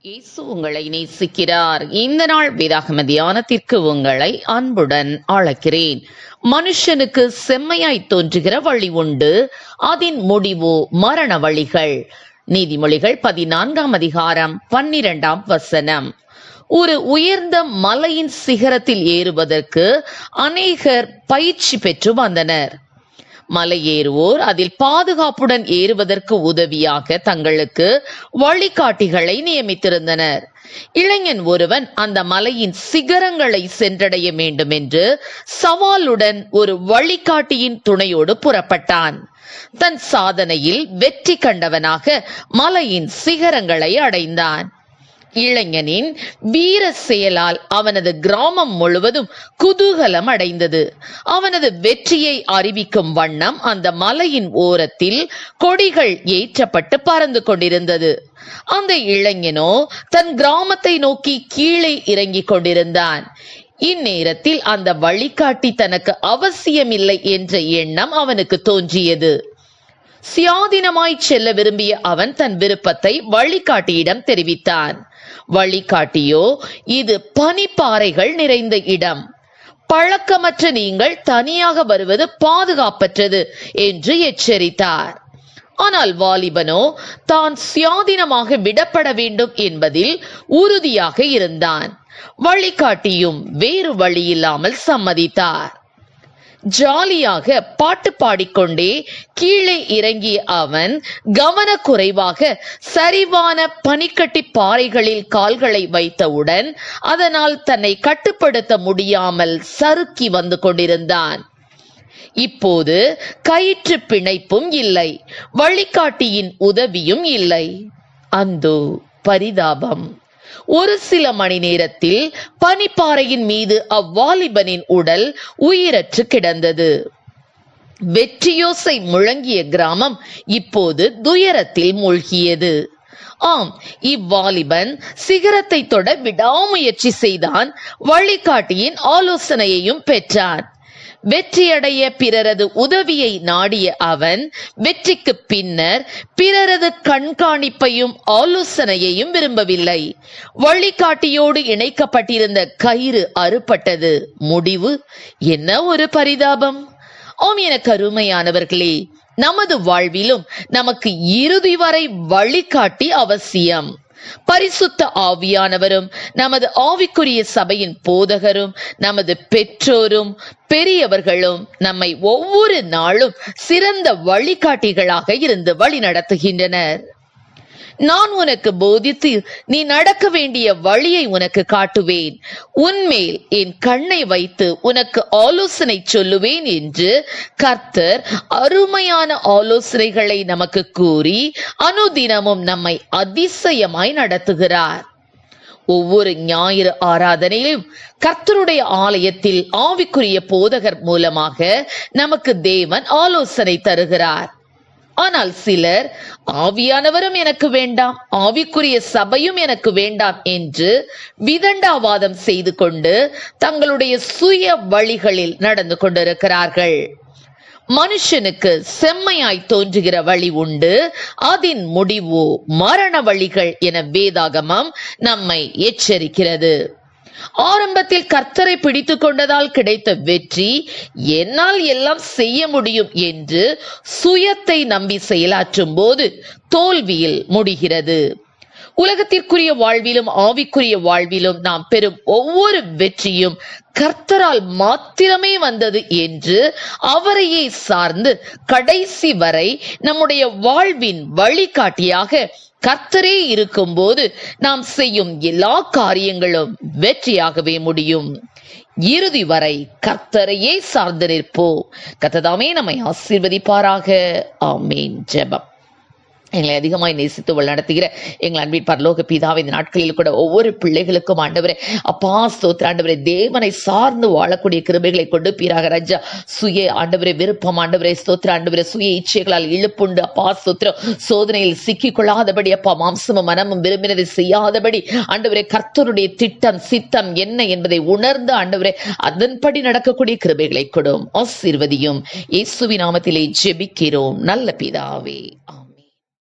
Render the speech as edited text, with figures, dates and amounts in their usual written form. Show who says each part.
Speaker 1: இயேசு உங்களை நேசிக்கிறார். இந்த நாள் வேதாகம தியானத்திற்கு உங்களை அன்புடன் அழைக்கிறேன். மனுஷனுக்கு செம்மையாய் தோன்றுகிற வழி உண்டு, அதன் முடிவோ மரண வழிகள். நீதிமொழிகள் 14ஆம் அதிகாரம் 12ஆம் வசனம். ஒரு உயர்ந்த மலையின் சிகரத்தில் ஏறுவதற்கு அநேகர் பயிற்சி பெற்று வந்தனர். மலை ஏறுவோர் அதில் பாதுகாப்புடன் ஏறுவதற்கு உதவியாக தங்களுக்கு வழிகாட்டிகளை நியமித்திருந்தனர். இளைஞன் ஒருவன் அந்த மலையின் சிகரங்களை சென்றடைய வேண்டும் என்று சவாலுடன் ஒரு வழிகாட்டியின் துணையோடு புறப்பட்டான். தன் சாதனையில் வெற்றி கண்டவனாக மலையின் சிகரங்களை அடைந்தான். இளைஞனின் வீர செயலால் அவனது கிராமம் முழுவதும் குதூகலம் அடைந்தது. அவனது வெற்றியை அறிவிக்கும் வண்ணம் அந்த மலையின் ஓரத்தில் கொடிகள் ஏற்றப்பட்டு பறந்து கொண்டிருந்தது. அந்த இளைஞனோ தன் கிராமத்தை நோக்கி கீழே இறங்கிக் கொண்டிருந்தான். இந்நேரத்தில் அந்த வழிகாட்டி தனக்கு அவசியமில்லை என்ற எண்ணம் அவனுக்கு தோன்றியது. சுயாதீனமாய் செல்ல விரும்பிய அவன் தன் விருப்பத்தை வழிகாட்டியிடம் தெரிவித்தான். வழிகாட்டியோ, இது பனிப்பாறைகள் நிறைந்த இடம், பழக்கமற்ற நீங்கள் தனியாக வருவது பாதுகாப்பற்றது என்று எச்சரித்தார். ஆனால் வாலிபனோ தான் சுயாதீனமாக விடப்பட வேண்டும் என்பதில் உறுதியாக இருந்தான். வழிகாட்டியும் வேறு வழியில்லாமல் சம்மதித்தார். ஜாலியாக பாட்டு பாடிக்கொண்டே கீழே இறங்கிய அவன் கவனக்குறைவாக சரிவான பனிக்கட்டி பாறைகளில் கால்களை வைத்தவுடன் அதனால் தன்னை கட்டுப்படுத்த முடியாமல் சறுக்கி வந்து கொண்டிருந்தான். இப்போது கயிற்று பிணைப்பும் இல்லை, வழிகாட்டியின் உதவியும் இல்லை. அந்தோ பரிதாபம்! ஒரு சில மணி நேரத்தில் பனிப்பாறையின் மீது அவ்வாலிபனின் உடல் உயிரற்று கிடந்தது. வெற்றியோசை முழங்கிய கிராமம் இப்போது துயரத்தில் மூழ்கியது. ஆம், இவ்வாலிபன் சிகரத்தை தொட விடாமுயற்சி செய்தான். வழிகாட்டியின் ஆலோசனையையும் பெற்றான். வெற்றியடைய பிறரது உதவியை நாடிய அவன் வெற்றிக்கு பின்னர் பிறரது கண்காணிப்பையும் ஆலோசனையையும் விரும்பவில்லை. வழிகாட்டியோடு இணைக்கப்பட்டிருந்த கயிறு அறுபட்டது. முடிவு என்ன ஒரு பரிதாபம்! ஆம், என கருமையானவர்களே, நமது வாழ்விலும் நமக்கு இறுதி வரை வழிகாட்டி அவசியம். பரிசுத்த ஆவியானவரும் நமது ஆவிக்குரிய சபையின் போதகரும் நமது பெற்றோரும் பெரியவர்களும் நம்மை ஒவ்வொரு நாளும் சிறந்த வழிகாட்டிகளாக இருந்து வழி நடத்துகின்றனர். நான் உனக்கு போதித்து நீ நடக்க வேண்டிய வழியை உனக்கு காட்டுவேன், உன்மேல் என் கண்ணை வைத்து உனக்கு ஆலோசனை சொல்லுவேன் என்று கர்த்தர் அருமையான ஆலோசனைகளை நமக்கு கூறி அனுதினமும் நம்மை அதிசயமாய் நடத்துகிறார். ஒவ்வொரு ஞாயிறு ஆராதனையிலும் கர்த்தருடைய ஆலயத்தில் ஆவிக்குரிய போதகர் மூலமாக நமக்கு தேவன் ஆலோசனை தருகிறார். ஆனால் சிலர் ஆவியானவரும் எனக்கு வேண்டாம், ஆவிக்குரிய சபையும் எனக்கு வேண்டாம் என்று விதண்டாவாதம் செய்து கொண்டு தங்களுடைய சுய வழிகளில் நடந்து கொண்டிருக்கிறார்கள். மனுஷனுக்கு செம்மையாய் தோன்றுகிற வழி உண்டு, அதன் முடிவோ மரண வழிகள் என வேதாகமம் நம்மை எச்சரிக்கிறது. ஆரம்பத்தில் கர்த்தரை பிடித்து கொண்டதால் கிடைத்த வெற்றி என்னால் எல்லாம் செய்ய முடியும் என்று சுயத்தை நம்பி செயலாற்றும் போது தோல்வியில் முடிகிறது. உலகத்திற்குரிய வாழ்விலும் ஆவிக்குரிய வாழ்விலும் நாம் பெறும் ஒவ்வொரு வெற்றியும் கர்த்தரால் மாத்திரமே வந்தது என்று அவரையே சார்ந்து கடைசி வரை நம்முடைய வாழ்வின் வழிகாட்டியாக கர்த்தரே இருக்கும் போது நாம் செய்யும் எல்லா காரியங்களும் வெற்றியாகவே முடியும். இறுதி வரை கர்த்தரையே சார்ந்து நிற்போம். கர்த்தர் நம்மை ஆசீர்வதிப்பாராக. ஆமேன். ஜெபம். எங்களை அதிகமாய் நேசித்து நடத்துகிற எங்கள் அன்பின் பரலோக பிதாவே, இந்த நாட்களில் கூட ஒவ்வொரு பிள்ளைகளுக்கும் ஆண்டவரே அப்பா ஸ்தோத்திர ஆண்டவரே, தேவனை சார்ந்து வாழக்கூடிய கிருபைகளை கொடுப்பீராக ராஜா. சுய ஆண்டவரே விருப்பம் ஆண்டவரே ஸ்தோத்திர ஆண்டவரே, சுய இச்சைகளால் இழுப்புண்டு அப்பா ஸ்தோத்திரம் சோதனையில் சிக்கிக் கொள்ளாதபடி அப்பா மாம்சமும் மனமும் விரும்பினதை செய்யாதபடி ஆண்டவரே கர்த்தருடைய திட்டம் சித்தம் என்ன என்பதை உணர்ந்து ஆண்டவரே அதன்படி நடக்கக்கூடிய கிருபைகளை கொடும். ஆசீர்வதியும். இயேசுவின் நாமத்திலே ஜெபிக்கிறோம் நல்ல பிதாவே. ஆமென்.